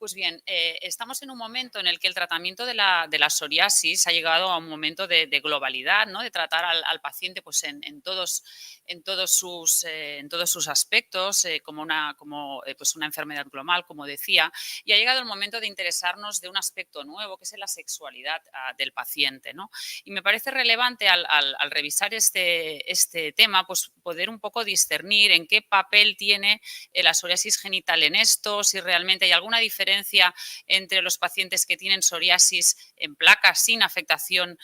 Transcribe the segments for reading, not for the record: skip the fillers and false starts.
Pues bien, estamos en un momento en el que el tratamiento de la psoriasis ha llegado a un momento de globalidad, ¿no? De tratar al paciente pues, en todos sus aspectos, pues una enfermedad global, como decía, y ha llegado el momento de interesarnos de un aspecto nuevo, que es en la sexualidad del paciente, ¿no? Y me parece relevante al revisar este tema, pues poder un poco discernir en qué papel tiene la psoriasis genital en esto, si realmente hay alguna diferencia entre los pacientes que tienen psoriasis en placa sin afectación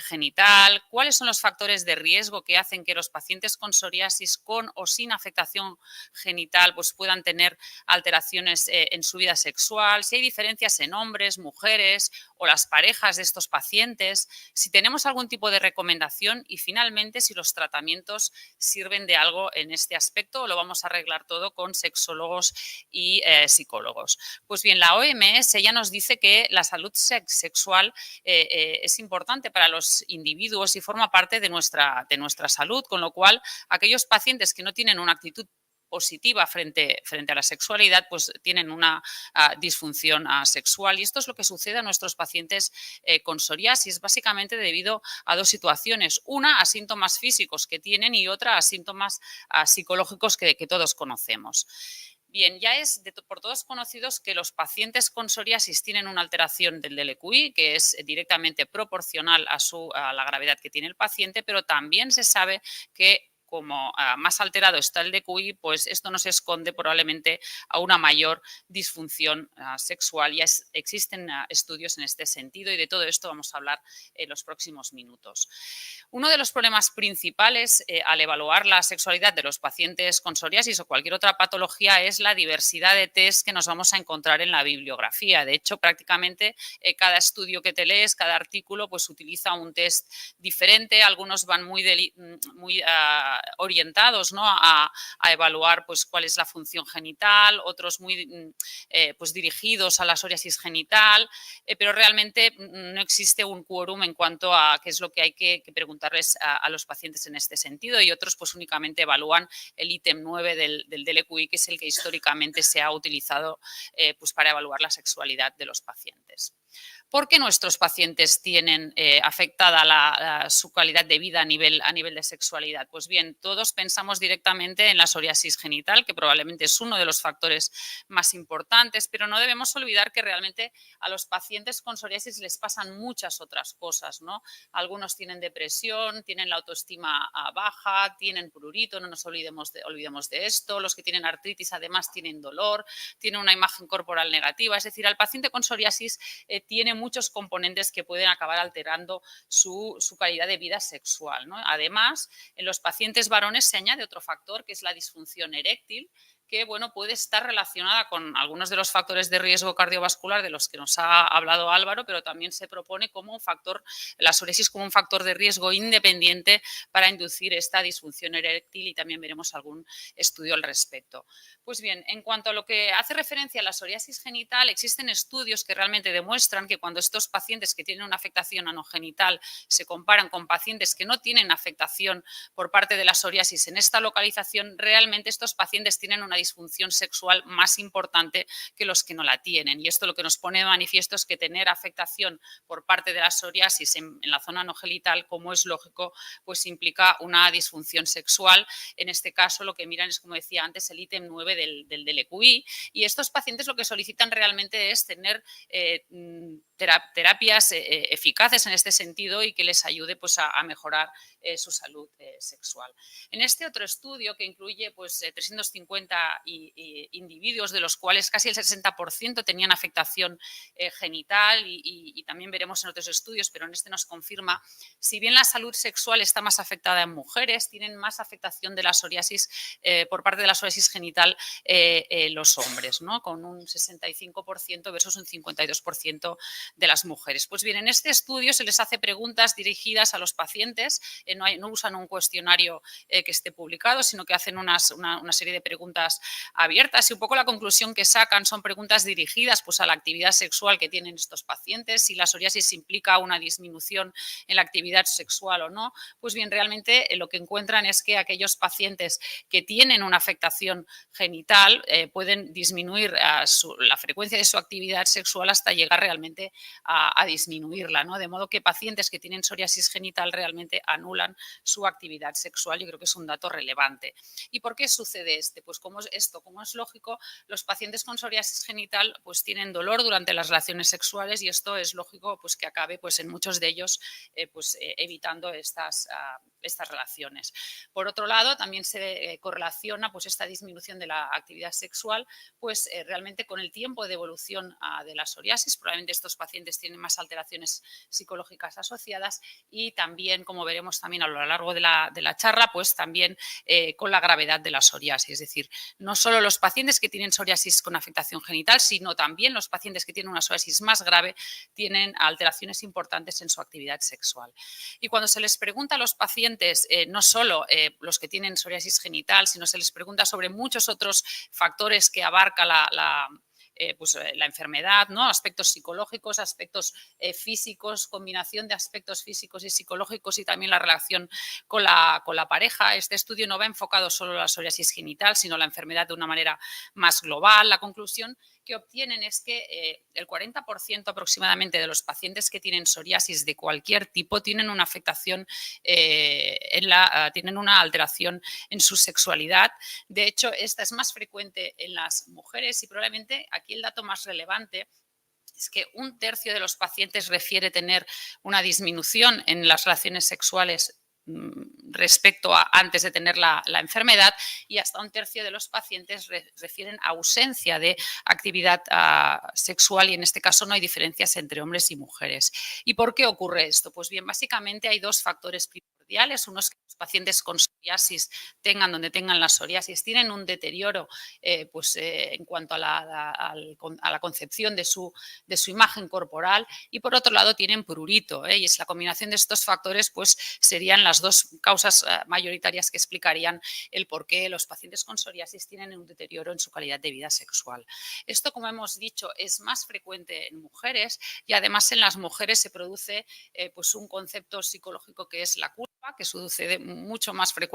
genital, cuáles son los factores de riesgo que hacen que los pacientes con psoriasis con o sin afectación genital pues puedan tener alteraciones en su vida sexual, si hay diferencias en hombres, mujeres o las parejas de estos pacientes, si tenemos algún tipo de recomendación y finalmente si los tratamientos sirven de algo en este aspecto o lo vamos a arreglar todo con sexólogos y psicólogos. Pues bien, la OMS ya nos dice que la salud sexual es importante para los individuos y forma parte de nuestra salud, con lo cual aquellos pacientes que no tienen una actitud positiva frente a la sexualidad, pues tienen una disfunción sexual. Y esto es lo que sucede a nuestros pacientes con psoriasis, básicamente debido a dos situaciones. Una, a síntomas físicos que tienen y otra, a síntomas psicológicos que todos conocemos. Bien, ya es por todos conocidos que los pacientes con psoriasis tienen una alteración del DLQI, que es directamente proporcional a la gravedad que tiene el paciente, pero también se sabe que como más alterado está el DQI, pues esto nos esconde probablemente a una mayor disfunción sexual. Ya existen estudios en este sentido y de todo esto vamos a hablar en los próximos minutos. Uno de los problemas principales al evaluar la sexualidad de los pacientes con psoriasis o cualquier otra patología es la diversidad de test que nos vamos a encontrar en la bibliografía. De hecho, prácticamente cada estudio que te lees, cada artículo, pues utiliza un test diferente. Algunos van muy orientados, ¿no? a evaluar pues, cuál es la función genital, otros muy pues, dirigidos a la psoriasis genital, pero realmente no existe un quórum en cuanto a qué es lo que hay que preguntarles a los pacientes en este sentido, y otros pues únicamente evalúan el ítem 9 del DLQI, que es el que históricamente se ha utilizado pues para evaluar la sexualidad de los pacientes. ¿Por qué nuestros pacientes tienen afectada su calidad de vida a nivel de sexualidad? Pues bien, todos pensamos directamente en la psoriasis genital, que probablemente es uno de los factores más importantes, pero no debemos olvidar que realmente a los pacientes con psoriasis les pasan muchas otras cosas, ¿no? Algunos tienen depresión, tienen la autoestima baja, tienen prurito, no nos olvidemos de esto. Los que tienen artritis además tienen dolor, tienen una imagen corporal negativa. Es decir, al paciente con psoriasis tiene muchos componentes que pueden acabar alterando su calidad de vida sexual, ¿no? Además, en los pacientes varones se añade otro factor, que es la disfunción eréctil, que bueno, puede estar relacionada con algunos de los factores de riesgo cardiovascular de los que nos ha hablado Álvaro, pero también se propone como un factor, la psoriasis como un factor de riesgo independiente para inducir esta disfunción eréctil, y también veremos algún estudio al respecto. Pues bien, en cuanto a lo que hace referencia a la psoriasis genital, existen estudios que realmente demuestran que cuando estos pacientes que tienen una afectación anogenital se comparan con pacientes que no tienen afectación por parte de la psoriasis en esta localización, realmente estos pacientes tienen una disfunción sexual más importante que los que no la tienen. Y esto lo que nos pone de manifiesto es que tener afectación por parte de la psoriasis en la zona anogenital, como es lógico, pues implica una disfunción sexual. En este caso lo que miran es, como decía antes, el ítem 9 del DLQI, y estos pacientes lo que solicitan realmente es tener terapias eficaces en este sentido y que les ayude pues, a mejorar su salud sexual. En este otro estudio, que incluye pues, 350 individuos, de los cuales casi el 60% tenían afectación genital, y también veremos en otros estudios, pero en este nos confirma, si bien la salud sexual está más afectada en mujeres, tienen más afectación de la psoriasis por parte de la psoriasis genital los hombres, ¿no? Con un 65% versus un 52% de las mujeres. Pues bien, en este estudio se les hace preguntas dirigidas a los pacientes, no usan un cuestionario que esté publicado, sino que hacen una serie de preguntas abiertas y un poco la conclusión que sacan son preguntas dirigidas pues, a la actividad sexual que tienen estos pacientes, si la psoriasis implica una disminución en la actividad sexual o no. Pues bien, realmente lo que encuentran es que aquellos pacientes que tienen una afectación genital pueden disminuir la frecuencia de su actividad sexual hasta llegar realmente a disminuirla, ¿no? De modo que pacientes que tienen psoriasis genital realmente anulan su actividad sexual. Yo creo que es un dato relevante. ¿Y por qué sucede pues como es lógico, los pacientes con psoriasis genital pues tienen dolor durante las relaciones sexuales y esto es lógico pues que acabe pues en muchos de ellos evitando estas relaciones. Por otro lado, también se correlaciona pues esta disminución de la actividad sexual pues realmente con el tiempo de evolución de la psoriasis. Probablemente estos pacientes tienen más alteraciones psicológicas asociadas y también, como veremos también a lo largo de la charla, pues también con la gravedad de la psoriasis. Es decir, no solo los pacientes que tienen psoriasis con afectación genital, sino también los pacientes que tienen una psoriasis más grave tienen alteraciones importantes en su actividad sexual. Y cuando se les pregunta a los pacientes, no solo los que tienen psoriasis genital, sino se les pregunta sobre muchos otros factores que abarca la enfermedad, ¿no? Aspectos psicológicos, aspectos físicos, combinación de aspectos físicos y psicológicos y también la relación con la pareja. Este estudio no va enfocado solo a la psoriasis genital, sino a la enfermedad de una manera más global. La conclusión que obtienen es que el 40% aproximadamente de los pacientes que tienen psoriasis de cualquier tipo tienen una afectación, tienen una alteración en su sexualidad. De hecho, esta es más frecuente en las mujeres y probablemente aquí el dato más relevante es que 1/3 de los pacientes refiere tener una disminución en las relaciones sexuales respecto a antes de tener la enfermedad y hasta 1/3 de los pacientes refieren ausencia de actividad sexual y en este caso no hay diferencias entre hombres y mujeres. ¿Y por qué ocurre esto? Pues bien, básicamente hay dos factores primordiales. Uno es que los pacientes con psoriasis donde tengan la psoriasis, tienen un deterioro en cuanto a la concepción de su imagen corporal y por otro lado tienen prurito y es la combinación de estos factores pues serían las dos causas mayoritarias que explicarían el por qué los pacientes con psoriasis tienen un deterioro en su calidad de vida sexual. Esto, como hemos dicho, es más frecuente en mujeres y además en las mujeres se produce pues un concepto psicológico que es la culpa, que sucede mucho más frecuencia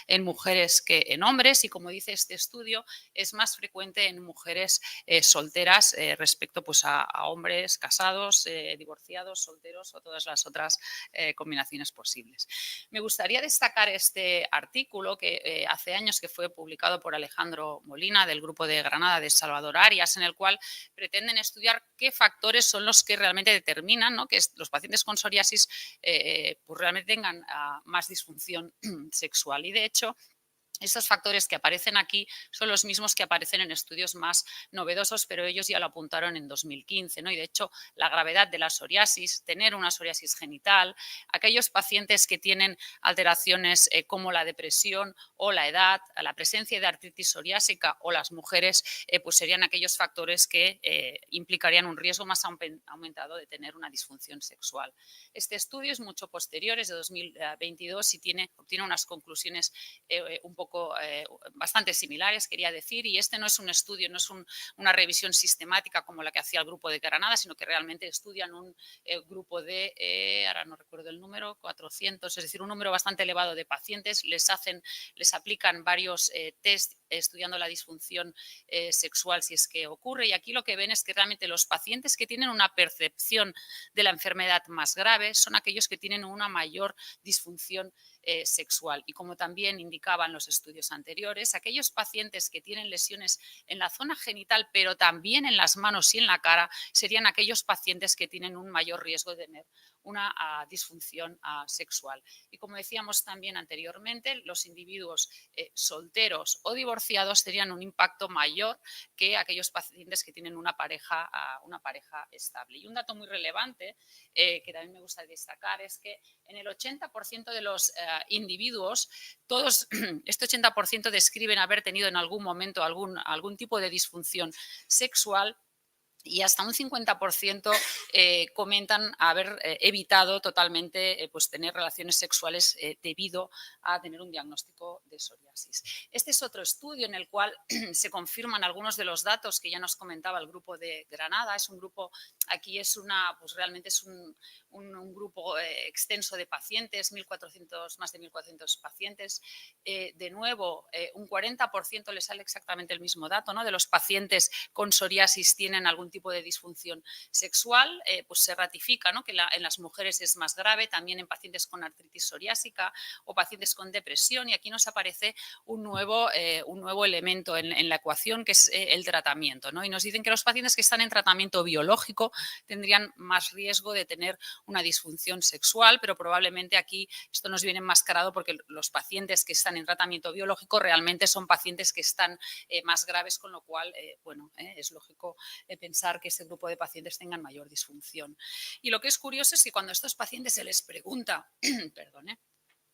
en mujeres que en hombres y como dice este estudio es más frecuente en mujeres solteras respecto pues a hombres casados, divorciados, solteros o todas las otras combinaciones posibles. Me gustaría destacar este artículo que hace años que fue publicado por Alejandro Molina del grupo de Granada de Salvador Arias, en el cual pretenden estudiar qué factores son los que realmente determinan, ¿no?, que los pacientes con psoriasis pues realmente tengan más disfunción sexual. Y de hecho, estos factores que aparecen aquí son los mismos que aparecen en estudios más novedosos, pero ellos ya lo apuntaron en 2015, ¿no? Y de hecho, la gravedad de la psoriasis, tener una psoriasis genital, aquellos pacientes que tienen alteraciones como la depresión o la edad, la presencia de artritis psoriásica o las mujeres, pues serían aquellos factores que implicarían un riesgo más aumentado de tener una disfunción sexual. Este estudio es mucho posterior, es de 2022 y obtiene unas conclusiones un poco bastante similares, quería decir, y este no es un estudio, no es una revisión sistemática como la que hacía el grupo de Granada, sino que realmente estudian un grupo de, ahora no recuerdo el número, 400, es decir, un número bastante elevado de pacientes, les aplican varios test estudiando la disfunción sexual si es que ocurre y aquí lo que ven es que realmente los pacientes que tienen una percepción de la enfermedad más grave son aquellos que tienen una mayor disfunción sexual y como también indicaban los estudios anteriores, aquellos pacientes que tienen lesiones en la zona genital pero también en las manos y en la cara serían aquellos pacientes que tienen un mayor riesgo de tener una disfunción sexual. Y como decíamos también anteriormente, los individuos solteros o divorciados tenían un impacto mayor que aquellos pacientes que tienen una pareja estable. Y un dato muy relevante que también me gusta destacar es que en el 80% de los individuos, todos este 80% describen haber tenido en algún momento algún tipo de disfunción sexual y hasta un 50% comentan haber evitado totalmente pues tener relaciones sexuales debido a tener un diagnóstico de psoriasis. Este es otro estudio en el cual se confirman algunos de los datos que ya nos comentaba el grupo de Granada. Es un grupo, aquí es pues realmente es un grupo extenso de pacientes, 1.400, más de 1.400 pacientes. De nuevo, un 40% le sale exactamente el mismo dato, ¿no? De los pacientes con psoriasis tienen algún tipo de disfunción sexual, pues se ratifica, ¿no? Que en las mujeres es más grave, también en pacientes con artritis psoriásica o pacientes con depresión, y aquí nos aparece un nuevo elemento en la ecuación, que es el tratamiento, ¿no? Y nos dicen que los pacientes que están en tratamiento biológico tendrían más riesgo de tener una disfunción sexual, pero probablemente aquí esto nos viene enmascarado porque los pacientes que están en tratamiento biológico realmente son pacientes que están más graves, con lo cual, bueno, es lógico pensar que este grupo de pacientes tengan mayor disfunción. Y lo que es curioso es que cuando a estos pacientes se les pregunta, perdón,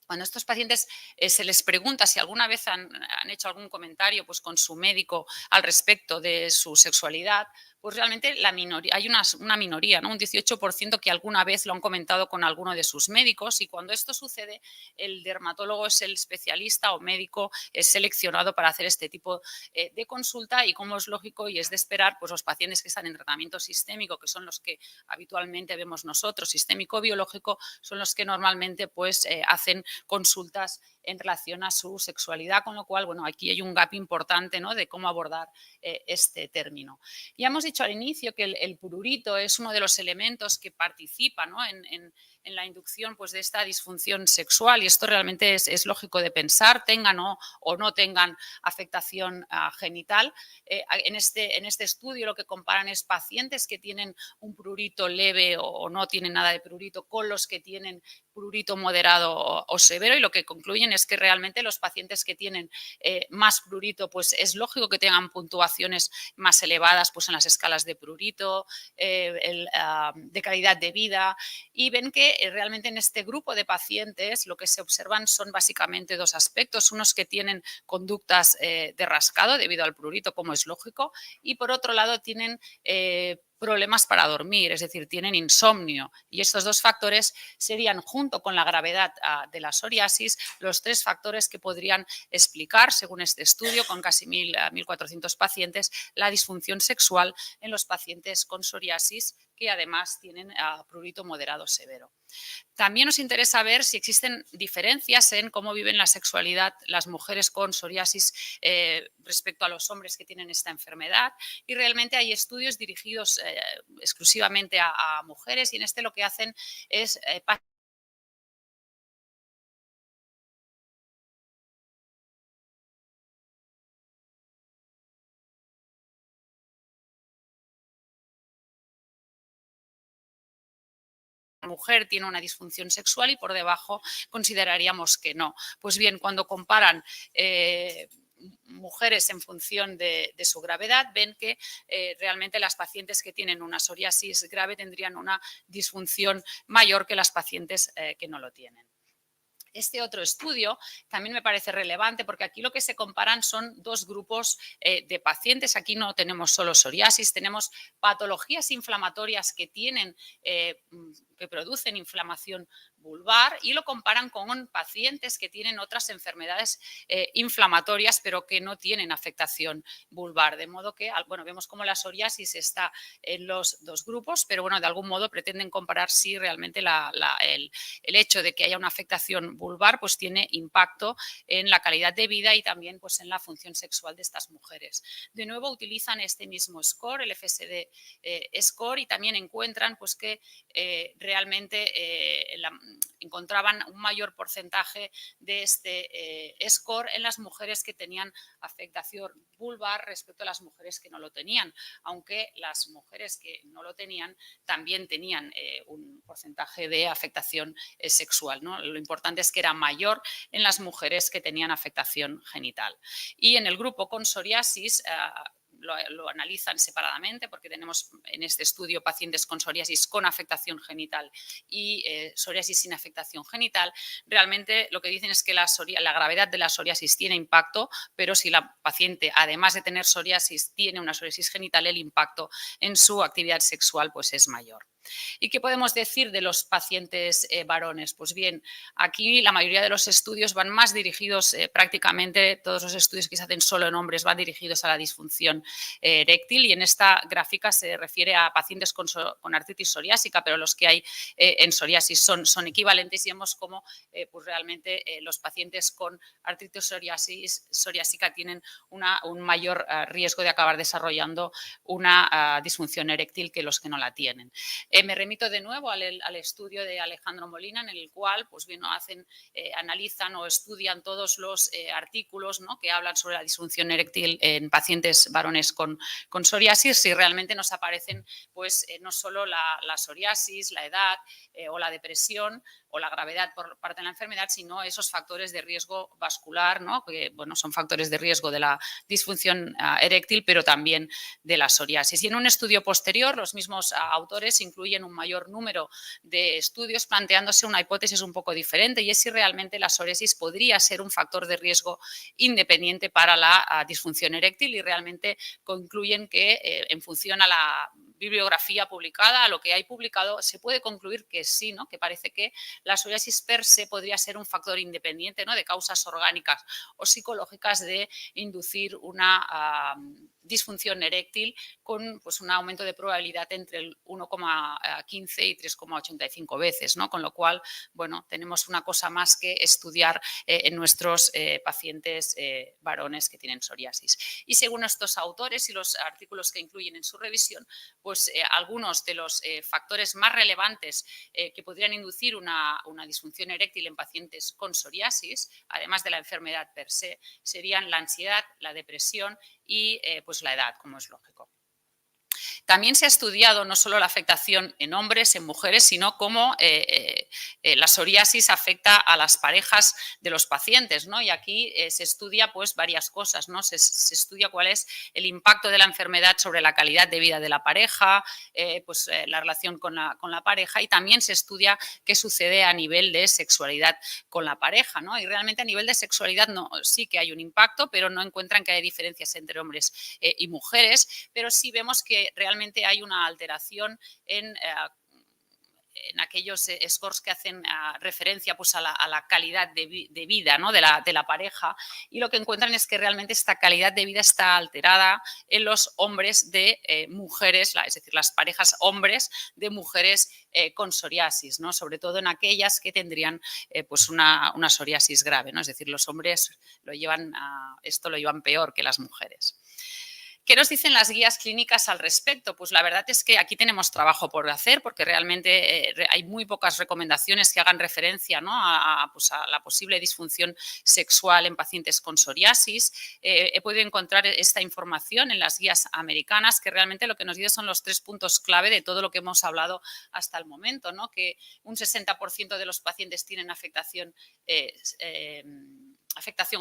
cuando a estos pacientes se les pregunta si alguna vez han hecho algún comentario pues, con su médico al respecto de su sexualidad, pues realmente hay una minoría, ¿no? Un 18% que alguna vez lo han comentado con alguno de sus médicos, y cuando esto sucede, el dermatólogo es el especialista o médico es seleccionado para hacer este tipo de consulta, y como es lógico y es de esperar, pues los pacientes que están en tratamiento sistémico, que son los que habitualmente vemos nosotros, sistémico biológico, son los que normalmente pues hacen consultas en relación a su sexualidad, con lo cual, bueno, aquí hay un gap importante, ¿no? De cómo abordar este término. Ya hemos dicho al inicio que el prurito es uno de los elementos que participa, ¿no? en la inducción pues, de esta disfunción sexual, y esto realmente es lógico de pensar, tengan o no tengan afectación genital. En este estudio lo que comparan es pacientes que tienen un prurito leve o no tienen nada de prurito con los que tienen prurito moderado o severo, y lo que concluyen es que realmente los pacientes que tienen más prurito, pues es lógico que tengan puntuaciones más elevadas pues en las escalas de prurito, de calidad de vida, y ven que realmente en este grupo de pacientes lo que se observan son básicamente dos aspectos: unos que tienen conductas de rascado debido al prurito, como es lógico, y por otro lado tienen problemas para dormir, es decir, tienen insomnio, y estos dos factores serían, junto con la gravedad de la psoriasis, los tres factores que podrían explicar, según este estudio, con casi 1.400 pacientes, la disfunción sexual en los pacientes con psoriasis que además tienen prurito moderado severo. También nos interesa ver si existen diferencias en cómo viven la sexualidad las mujeres con psoriasis respecto a los hombres que tienen esta enfermedad, y realmente hay estudios dirigidos exclusivamente a mujeres, y en este lo que hacen es mujer tiene una disfunción sexual y por debajo consideraríamos que no. Pues bien, cuando comparan mujeres en función de su gravedad, ven que realmente las pacientes que tienen una psoriasis grave tendrían una disfunción mayor que las pacientes que no lo tienen. Este otro estudio también me parece relevante porque aquí lo que se comparan son dos grupos de pacientes. Aquí no tenemos solo psoriasis, tenemos patologías inflamatorias que producen inflamación vulvar, y lo comparan con pacientes que tienen otras enfermedades inflamatorias pero que no tienen afectación vulvar. De modo que, bueno, vemos cómo la psoriasis está en los dos grupos, pero bueno, de algún modo pretenden comparar si realmente el hecho de que haya una afectación vulvar pues tiene impacto en la calidad de vida y también pues en la función sexual de estas mujeres. De nuevo utilizan este mismo score, el FSD score, y también encuentran pues que realmente encontraban un mayor porcentaje de este score en las mujeres que tenían afectación vulvar respecto a las mujeres que no lo tenían, aunque las mujeres que no lo tenían también tenían un porcentaje de afectación sexual, ¿no? Lo importante es que era mayor en las mujeres que tenían afectación genital. Y en el grupo con psoriasis lo analizan separadamente porque tenemos en este estudio pacientes con psoriasis con afectación genital y psoriasis sin afectación genital. Realmente lo que dicen es que la gravedad de la psoriasis tiene impacto, pero si la paciente, además de tener psoriasis, tiene una psoriasis genital, el impacto en su actividad sexual pues es mayor. ¿Y qué podemos decir de los pacientes varones? Pues bien, aquí la mayoría de los estudios van más dirigidos, prácticamente todos los estudios que se hacen solo en hombres van dirigidos a la disfunción eréctil, y en esta gráfica se refiere a pacientes con artritis psoriásica, pero los que hay en psoriasis son equivalentes, y vemos cómo pues realmente los pacientes con artritis psoriásica tienen un mayor riesgo de acabar desarrollando una disfunción eréctil que los que no la tienen. Me remito de nuevo al estudio de Alejandro Molina, en el cual pues bien, analizan o estudian todos los artículos, ¿no?, que hablan sobre la disfunción eréctil en pacientes varones con psoriasis, y realmente nos aparecen pues, no solo la psoriasis, la edad o la depresión o la gravedad por parte de la enfermedad, sino esos factores de riesgo vascular, ¿no?, que bueno, son factores de riesgo de la disfunción eréctil, pero también de la psoriasis. Y en un estudio posterior, los mismos autores incluyen un mayor número de estudios planteándose una hipótesis un poco diferente, y es si realmente la psoriasis podría ser un factor de riesgo independiente para la disfunción eréctil, y realmente concluyen que en función a la bibliografía publicada, a lo que hay publicado, se puede concluir que sí, ¿no?, que parece que la psoriasis per se podría ser un factor independiente, ¿no?, de causas orgánicas o psicológicas de inducir una disfunción eréctil con pues, un aumento de probabilidad entre el 1,15 y 3,85 veces, ¿no? Con lo cual, bueno, tenemos una cosa más que estudiar en nuestros pacientes varones que tienen psoriasis. Y según estos autores y los artículos que incluyen en su revisión, pues algunos de los factores más relevantes que podrían inducir una disfunción eréctil en pacientes con psoriasis, además de la enfermedad per se, serían la ansiedad, la depresión y pues la edad, como es lógico. También se ha estudiado no solo la afectación en hombres, en mujeres, sino cómo la psoriasis afecta a las parejas de los pacientes, ¿no? Y aquí se estudia pues, varias cosas, ¿no? Se estudia cuál es el impacto de la enfermedad sobre la calidad de vida de la pareja, la relación con la pareja, y también se estudia qué sucede a nivel de sexualidad con la pareja, ¿no? Y realmente a nivel de sexualidad sí que hay un impacto, pero no encuentran que hay diferencias entre hombres y mujeres, pero sí vemos que realmente hay una alteración en aquellos scores que hacen referencia pues, a la calidad de vida, ¿no?, de la pareja, y lo que encuentran es que realmente esta calidad de vida está alterada en los hombres de mujeres, es decir, las parejas hombres de mujeres con psoriasis, ¿no?, sobre todo en aquellas que tendrían pues una psoriasis grave, ¿no?, es decir, los hombres esto lo llevan peor que las mujeres. ¿Qué nos dicen las guías clínicas al respecto? Pues la verdad es que aquí tenemos trabajo por hacer, porque realmente hay muy pocas recomendaciones que hagan referencia, ¿no?, pues a la posible disfunción sexual en pacientes con psoriasis. He podido encontrar esta información en las guías americanas, que realmente lo que nos dicen son los 3 puntos clave de todo lo que hemos hablado hasta el momento, ¿no?, que un 60% de los pacientes tienen afectación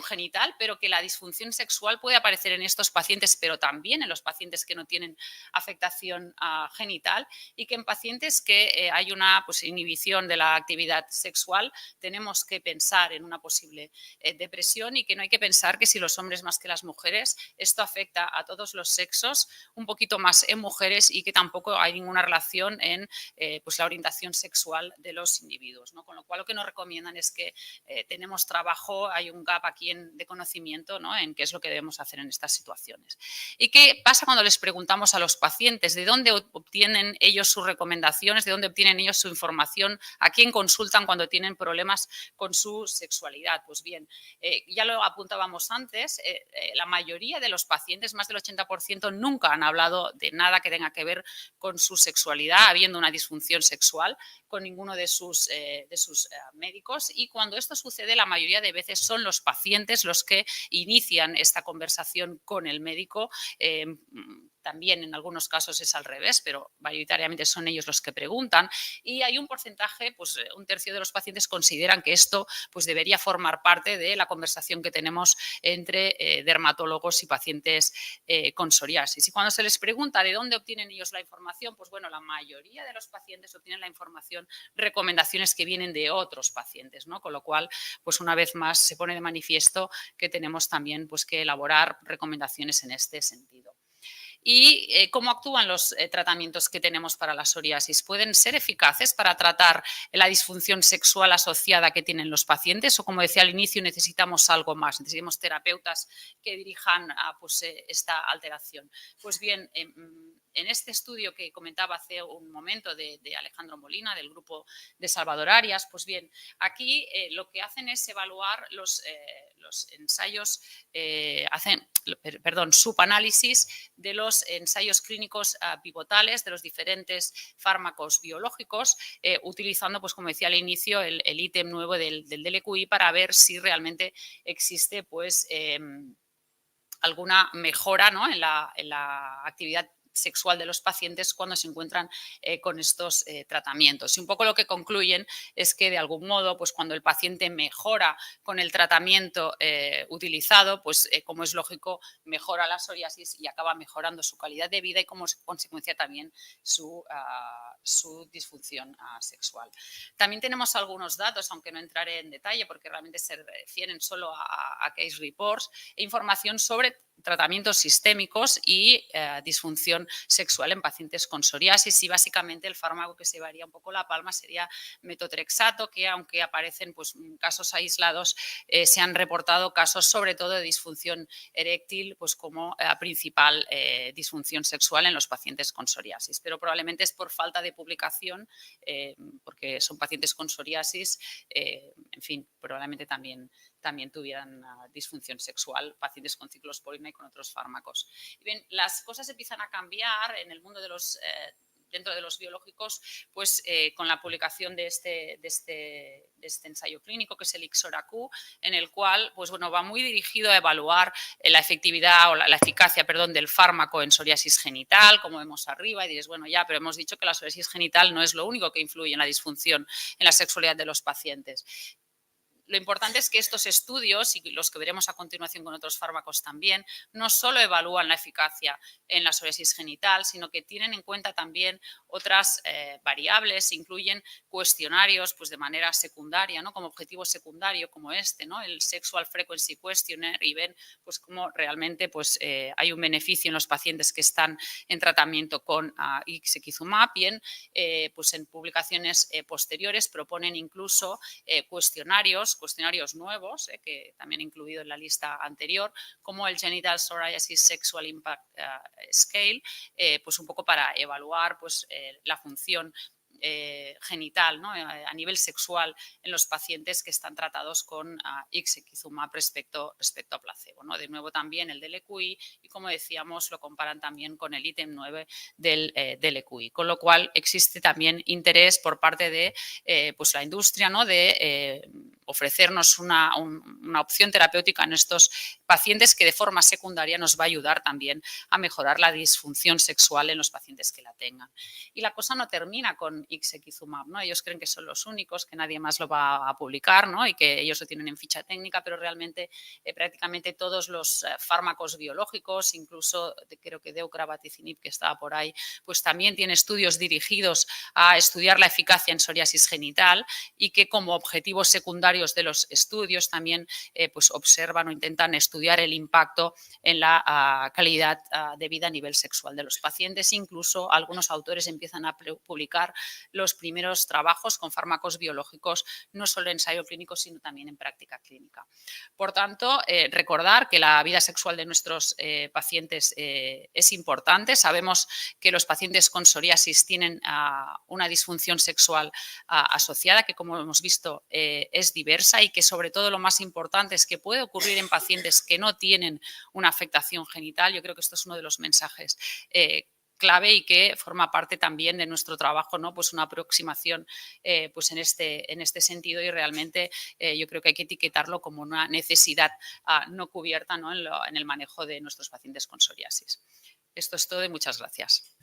genital, pero que la disfunción sexual puede aparecer en estos pacientes, pero también en los pacientes que no tienen afectación genital, y que en pacientes que hay una pues, inhibición de la actividad sexual tenemos que pensar en una posible depresión, y que no hay que pensar que si los hombres más que las mujeres, esto afecta a todos los sexos, un poquito más en mujeres, y que tampoco hay ninguna relación en pues, la orientación sexual de los individuos, ¿no? Con lo cual lo que nos recomiendan es que tenemos trabajo, hay un gap aquí de conocimiento, ¿no?, en qué es lo que debemos hacer en estas situaciones. ¿Y qué pasa cuando les preguntamos a los pacientes de dónde obtienen ellos sus recomendaciones, de dónde obtienen ellos su información, a quién consultan cuando tienen problemas con su sexualidad? Pues bien, ya lo apuntábamos antes, la mayoría de los pacientes, más del 80%, nunca han hablado de nada que tenga que ver con su sexualidad, habiendo una disfunción sexual, con ninguno de sus médicos, y cuando esto sucede, la mayoría de veces son los pacientes los que inician esta conversación con el médico también en algunos casos es al revés, pero mayoritariamente son ellos los que preguntan. Y hay un porcentaje, pues un tercio de los pacientes consideran que esto pues, debería formar parte de la conversación que tenemos entre dermatólogos y pacientes con psoriasis. Y cuando se les pregunta de dónde obtienen ellos la información, pues bueno, la mayoría de los pacientes obtienen la información, recomendaciones que vienen de otros pacientes, ¿no? Con lo cual, pues una vez más se pone de manifiesto que tenemos también pues, que elaborar recomendaciones en este sentido. ¿Y cómo actúan los tratamientos que tenemos para la psoriasis? ¿Pueden ser eficaces para tratar la disfunción sexual asociada que tienen los pacientes? O, como decía al inicio, necesitamos algo más, necesitamos terapeutas que dirijan a pues, esta alteración. Pues bien, en este estudio que comentaba hace un momento de Alejandro Molina, del grupo de Salvador Arias, pues bien, aquí lo que hacen es evaluar los ensayos, subanálisis de los ensayos clínicos pivotales de los diferentes fármacos biológicos, utilizando, pues como decía al inicio, el ítem nuevo del DLQI para ver si realmente existe pues, alguna mejora, ¿no? en la actividad sexual de los pacientes cuando se encuentran con estos tratamientos. Y un poco lo que concluyen es que de algún modo, pues cuando el paciente mejora con el tratamiento utilizado, pues como es lógico, mejora la psoriasis y acaba mejorando su calidad de vida y como consecuencia también su disfunción sexual. También tenemos algunos datos, aunque no entraré en detalle porque realmente se refieren solo a case reports, e información sobre tratamientos sistémicos y disfunción sexual en pacientes con psoriasis, y básicamente el fármaco que se llevaría un poco la palma sería metotrexato, que aunque aparecen pues, casos aislados, se han reportado casos sobre todo de disfunción eréctil pues, como principal disfunción sexual en los pacientes con psoriasis, pero probablemente es por falta de publicación, porque son pacientes con psoriasis, en fin, probablemente también tuvieran disfunción sexual, pacientes con ciclosporina y con otros fármacos. Y bien, las cosas empiezan a cambiar en el mundo de los dentro de los biológicos, pues con la publicación de este ensayo clínico, que es el IXORA-Q, en el cual pues, bueno, va muy dirigido a evaluar la efectividad o la eficacia, perdón, del fármaco en psoriasis genital, como vemos arriba, y diréis, bueno, ya, pero hemos dicho que la psoriasis genital no es lo único que influye en la disfunción en la sexualidad de los pacientes. Lo importante es que estos estudios, y los que veremos a continuación con otros fármacos también, no solo evalúan la eficacia en la psoriasis genital, sino que tienen en cuenta también otras variables, incluyen cuestionarios pues, de manera secundaria, ¿no? Como objetivo secundario, como este, ¿no? El Sexual Frequency Questionnaire, y ven pues, cómo realmente pues, hay un beneficio en los pacientes que están en tratamiento con ixekizumab. Bien, pues en publicaciones posteriores proponen incluso cuestionarios nuevos, que también he incluido en la lista anterior, como el Genital Psoriasis Sexual Impact Scale, pues un poco para evaluar pues, la función genital, ¿no? A nivel sexual en los pacientes que están tratados con ixekizumab respecto a placebo, ¿no? De nuevo también el DLQI, y como decíamos lo comparan también con el ítem 9 del DLQI, con lo cual existe también interés por parte de pues la industria, ¿no? De ofrecernos una opción terapéutica en estos pacientes que de forma secundaria nos va a ayudar también a mejorar la disfunción sexual en los pacientes que la tengan. Y la cosa no termina con ixekizumab, ¿no? Ellos creen que son los únicos, que nadie más lo va a publicar, ¿no? Y que ellos lo tienen en ficha técnica, pero realmente prácticamente todos los fármacos biológicos, incluso creo que deucravacitinib, que estaba por ahí, pues también tiene estudios dirigidos a estudiar la eficacia en psoriasis genital, y que como objetivos secundarios de los estudios también pues observan o intentan estudiar el impacto en la calidad de vida a nivel sexual de los pacientes. Incluso algunos autores empiezan a publicar los primeros trabajos con fármacos biológicos, no solo en ensayo clínico, sino también en práctica clínica. Por tanto, recordar que la vida sexual de nuestros pacientes es importante. Sabemos que los pacientes con psoriasis tienen una disfunción sexual asociada, que como hemos visto es diversa, y que sobre todo lo más importante es que puede ocurrir en pacientes que no tienen una afectación genital. Yo creo que esto es uno de los mensajes clave y que forma parte también de nuestro trabajo, ¿no? Pues una aproximación pues en este sentido, y realmente yo creo que hay que etiquetarlo como una necesidad no cubierta, ¿no? En el manejo de nuestros pacientes con psoriasis. Esto es todo y muchas gracias.